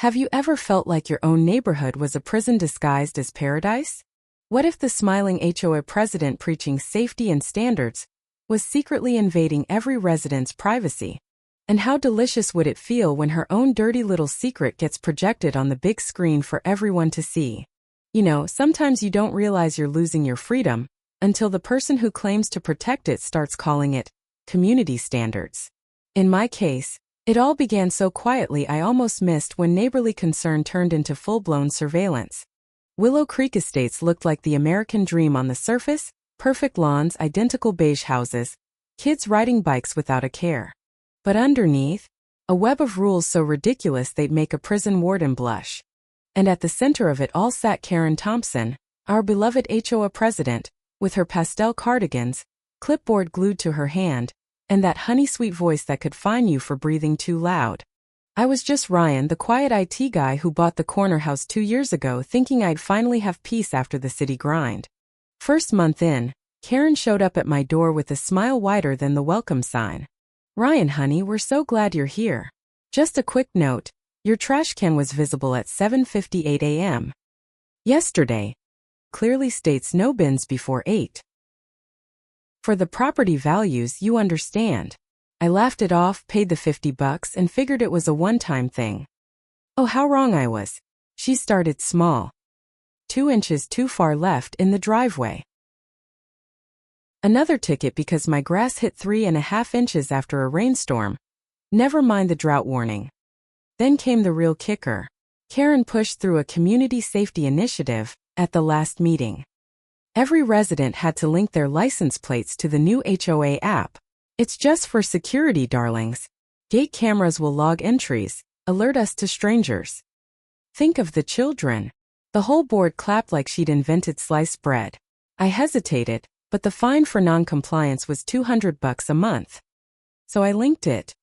Have you ever felt like your own neighborhood was a prison disguised as paradise? What if the smiling HOA president preaching safety and standards was secretly invading every resident's privacy? And how delicious would it feel when her own dirty little secret gets projected on the big screen for everyone to see? You know, sometimes you don't realize you're losing your freedom until the person who claims to protect it starts calling it community standards. In my case, it all began so quietly I almost missed when neighborly concern turned into full-blown surveillance. Willow Creek Estates looked like the American dream on the surface: perfect lawns, identical beige houses, kids riding bikes without a care. But underneath, a web of rules so ridiculous they'd make a prison warden blush. And at the center of it all sat Karen Thompson, our beloved HOA president, with her pastel cardigans, clipboard glued to her hand, and that honey-sweet voice that could fine you for breathing too loud. I was just Ryan, the quiet IT guy who bought the corner house 2 years ago, thinking I'd finally have peace after the city grind. First month in, Karen showed up at my door with a smile wider than the welcome sign. "Ryan, honey, we're so glad you're here. Just a quick note, your trash can was visible at 7:58 a.m. yesterday. Clearly states no bins before 8. For the property values, you understand." I laughed it off, paid the $50, and figured it was a one-time thing. Oh, how wrong I was. She started small. 2 inches too far left in the driveway. Another ticket because my grass hit 3.5 inches after a rainstorm. Never mind the drought warning. Then came the real kicker. Karen pushed through a community safety initiative at the last meeting. Every resident had to link their license plates to the new HOA app. It's just for security, darlings. Gate cameras will log entries, alert us to strangers. Think of the children. The whole board clapped like she'd invented sliced bread. I hesitated, but the fine for non-compliance was $200 a month. So I linked it.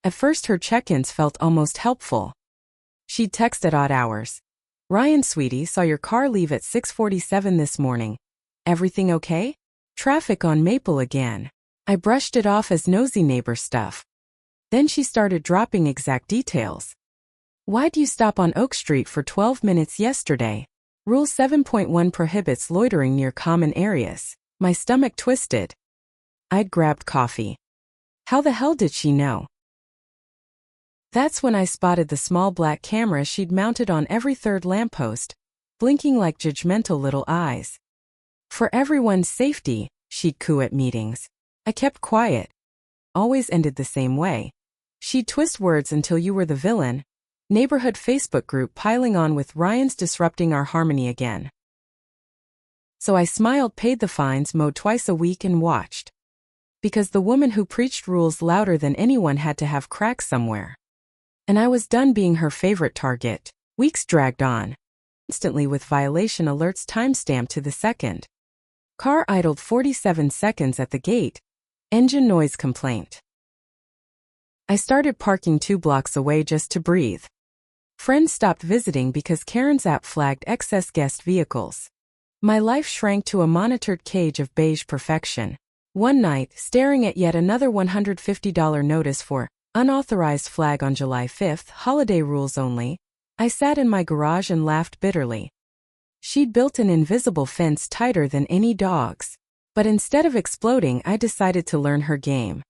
At first her check-ins felt almost helpful. She'd text at odd hours. "Ryan, sweetie, saw your car leave at 6:47 this morning. Everything okay? Traffic on Maple again." I brushed it off as nosy neighbor stuff. Then she started dropping exact details. "Why'd you stop on Oak Street for 12 minutes yesterday? Rule 7.1 prohibits loitering near common areas." My stomach twisted. I'd grabbed coffee. How the hell did she know? That's when I spotted the small black camera she'd mounted on every third lamppost, blinking like judgmental little eyes. "For everyone's safety," she'd coo at meetings. I kept quiet. Always ended the same way. She'd twist words until you were the villain. Neighborhood Facebook group piling on with "Ryan's disrupting our harmony again." So I smiled, paid the fines, mowed twice a week, and watched. Because the woman who preached rules louder than anyone had to have cracks somewhere. And I was done being her favorite target. Weeks dragged on, instantly with violation alerts timestamped to the second. Car idled 47 seconds at the gate. Engine noise complaint. I started parking 2 blocks away just to breathe. Friends stopped visiting because Karen's app flagged excess guest vehicles. My life shrank to a monitored cage of beige perfection. One night, staring at yet another $150 notice for unauthorized flag on July 5th, holiday rules only, I sat in my garage and laughed bitterly. She'd built an invisible fence tighter than any dog's. But instead of exploding, I decided to learn her game.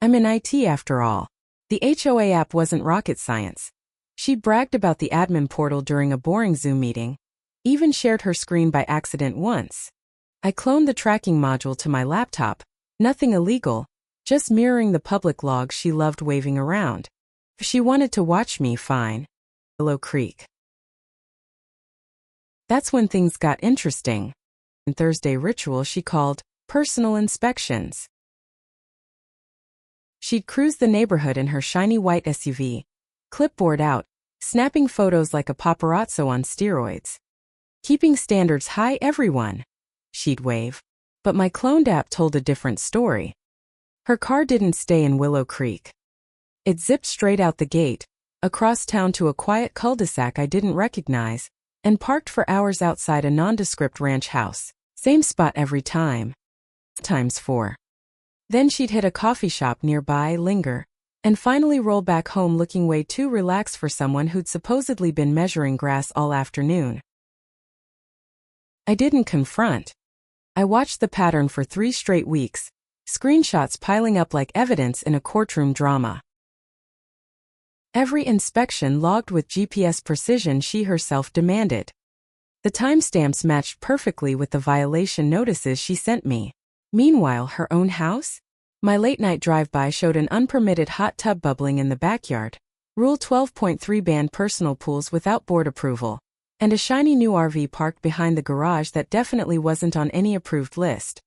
I'm in IT after all. The HOA app wasn't rocket science. She bragged about the admin portal during a boring Zoom meeting, even shared her screen by accident once. I cloned the tracking module to my laptop, nothing illegal, just mirroring the public logs she loved waving around. If she wanted to watch me, fine. Willow Creek. That's when things got interesting. In Thursday ritual she called personal inspections. She'd cruise the neighborhood in her shiny white SUV, clipboard out, snapping photos like a paparazzo on steroids. "Keeping standards high, everyone," she'd wave. But my cloned app told a different story. Her car didn't stay in Willow Creek. It zipped straight out the gate, across town to a quiet cul-de-sac I didn't recognize, and parked for hours outside a nondescript ranch house. Same spot every time. Times 4. Then she'd hit a coffee shop nearby, linger, and finally roll back home looking way too relaxed for someone who'd supposedly been measuring grass all afternoon. I didn't confront. I watched the pattern for 3 straight weeks, screenshots piling up like evidence in a courtroom drama. Every inspection logged with GPS precision she herself demanded. The timestamps matched perfectly with the violation notices she sent me. Meanwhile, her own house? My late-night drive-by showed an unpermitted hot tub bubbling in the backyard, Rule 12.3 banned personal pools without board approval, and a shiny new RV parked behind the garage that definitely wasn't on any approved list.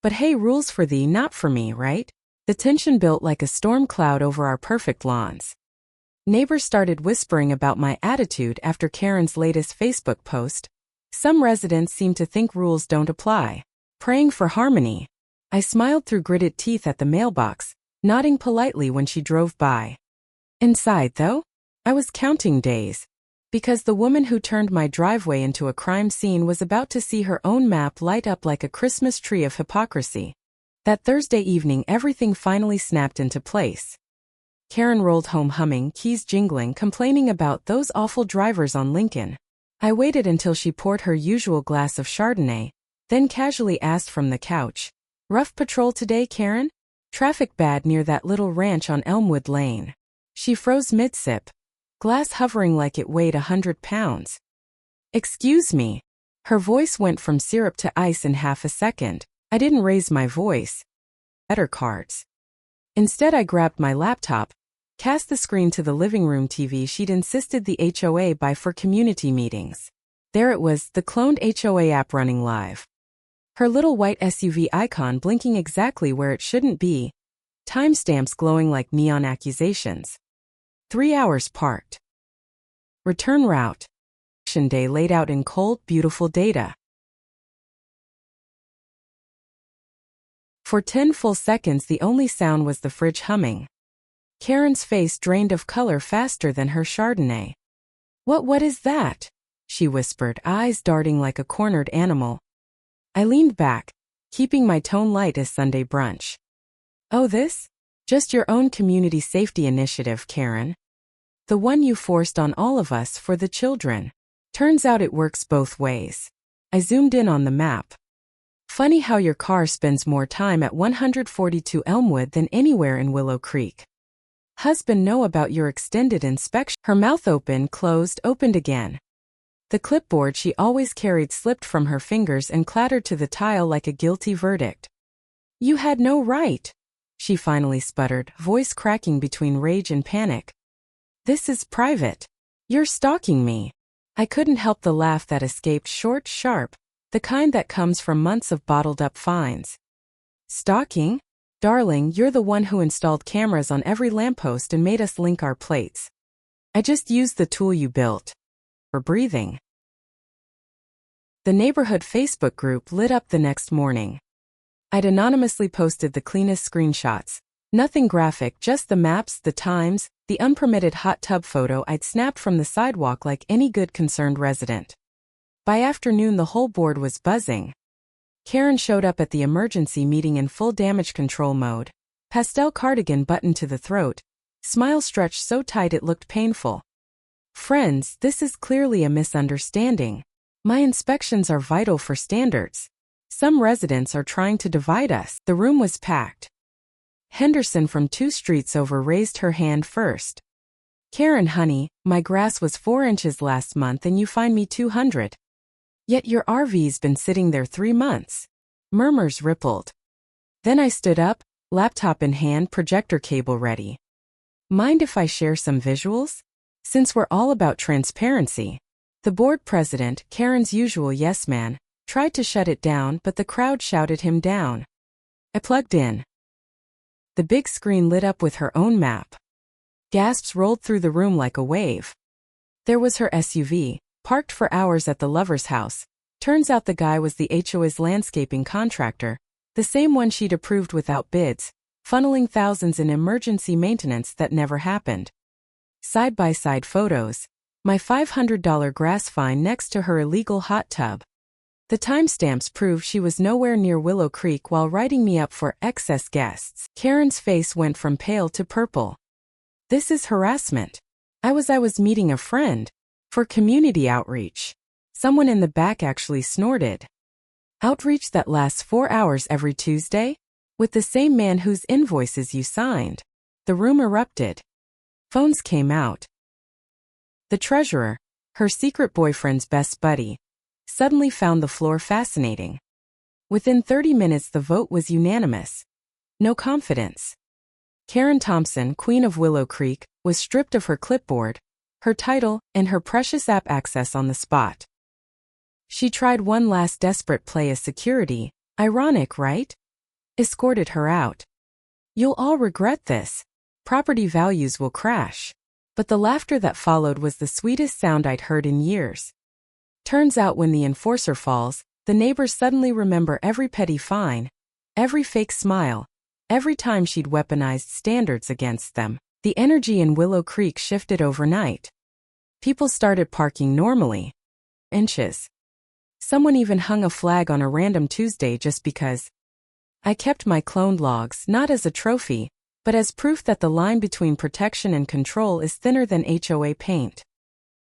But hey, rules for thee, not for me, right? The tension built like a storm cloud over our perfect lawns. Neighbors started whispering about my attitude after Karen's latest Facebook post. Some residents seem to think rules don't apply. Praying for harmony. I smiled through gritted teeth at the mailbox, nodding politely when she drove by. Inside, though, I was counting days, because the woman who turned my driveway into a crime scene was about to see her own map light up like a Christmas tree of hypocrisy. That Thursday evening, everything finally snapped into place. Karen rolled home humming, keys jingling, complaining about those awful drivers on Lincoln. I waited until she poured her usual glass of Chardonnay, then casually asked from the couch, "Rough patrol today, Karen? Traffic bad near that little ranch on Elmwood Lane." She froze mid-sip, glass hovering like it weighed 100 pounds. "Excuse me." Her voice went from syrup to ice in half a second. I didn't raise my voice. Better cards. Instead, I grabbed my laptop, cast the screen to the living room TV she'd insisted the HOA buy for community meetings. There it was, the cloned HOA app running live. Her little white SUV icon blinking exactly where it shouldn't be. Timestamps glowing like neon accusations. 3 hours parked. Return route. Action day laid out in cold, beautiful data. For 10 full seconds the only sound was the fridge humming. Karen's face drained of color faster than her Chardonnay. What is that?" she whispered, eyes darting like a cornered animal. I leaned back, keeping my tone light as Sunday brunch. "Oh, this? Just your own community safety initiative, Karen. The one you forced on all of us for the children. Turns out it works both ways." I zoomed in on the map. "Funny how your car spends more time at 142 Elmwood than anywhere in Willow Creek. Husband know about your extended inspection?" Her mouth open, closed, opened again. The clipboard she always carried slipped from her fingers and clattered to the tile like a guilty verdict. "You had no right," she finally sputtered, voice cracking between rage and panic. "This is private. You're stalking me." I couldn't help the laugh that escaped, short, sharp, the kind that comes from months of bottled-up fines. "Stalking? Darling, you're the one who installed cameras on every lamppost and made us link our plates. I just used the tool you built. For breathing." The neighborhood Facebook group lit up the next morning. I'd anonymously posted the cleanest screenshots. Nothing graphic, just the maps, the times, the unpermitted hot tub photo I'd snapped from the sidewalk like any good concerned resident. By afternoon the whole board was buzzing. Karen showed up at the emergency meeting in full damage control mode. Pastel cardigan buttoned to the throat, smile stretched so tight it looked painful. "Friends, this is clearly a misunderstanding. My inspections are vital for standards. Some residents are trying to divide us." The room was packed. Henderson from 2 streets over raised her hand first. "Karen, honey, my grass was 4 inches last month and you fined me $200. Yet your RV's been sitting there 3 months. Murmurs rippled. Then I stood up, laptop in hand, projector cable ready. "Mind if I share some visuals? Since we're all about transparency." The board president, Karen's usual yes man, tried to shut it down, but the crowd shouted him down. I plugged in. The big screen lit up with her own map. Gasps rolled through the room like a wave. There was her SUV, parked for hours at the lover's house. Turns out the guy was the HOA's landscaping contractor, the same one she'd approved without bids, funneling thousands in emergency maintenance that never happened. Side-by-side photos. My $500 grass fine next to her illegal hot tub. The timestamps prove she was nowhere near Willow Creek while writing me up for excess guests. Karen's face went from pale to purple. This is harassment. I was meeting a friend. For community outreach. Someone in the back actually snorted. Outreach that lasts 4 hours every Tuesday? With the same man whose invoices you signed. The room erupted. Phones came out. The treasurer, her secret boyfriend's best buddy, suddenly found the floor fascinating. Within 30 minutes the vote was unanimous. No confidence. Karen Thompson, Queen of Willow Creek, was stripped of her clipboard, her title, and her precious app access on the spot. She tried one last desperate play as security, ironic, right? Escorted her out. You'll all regret this. Property values will crash. But the laughter that followed was the sweetest sound I'd heard in years. Turns out when the enforcer falls, the neighbors suddenly remember every petty fine, every fake smile, every time she'd weaponized standards against them. The energy in Willow Creek shifted overnight. People started parking normally. Inches. Someone even hung a flag on a random Tuesday just because. I kept my cloned logs not as a trophy, but as proof that the line between protection and control is thinner than HOA paint.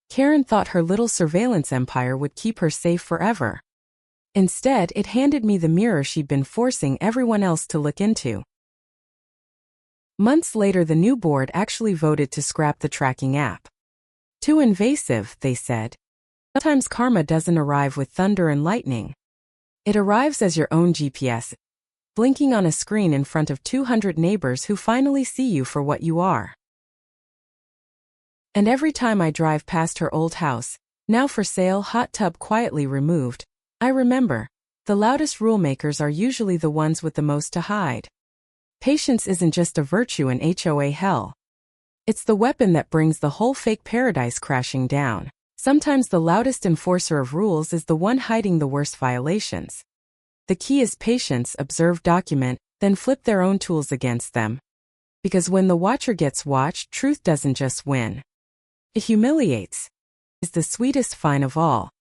Karen thought her little surveillance empire would keep her safe forever. Instead, it handed me the mirror she'd been forcing everyone else to look into. Months later, the new board actually voted to scrap the tracking app. Too invasive, they said. Sometimes karma doesn't arrive with thunder and lightning. It arrives as your own GPS, blinking on a screen in front of 200 neighbors who finally see you for what you are. And every time I drive past her old house, now for sale, hot tub quietly removed, I remember, the loudest rulemakers are usually the ones with the most to hide. Patience isn't just a virtue in HOA hell. It's the weapon that brings the whole fake paradise crashing down. Sometimes the loudest enforcer of rules is the one hiding the worst violations. The key is patience, observe, document, then flip their own tools against them. Because when the watcher gets watched, truth doesn't just win. It humiliates. It's the sweetest fine of all.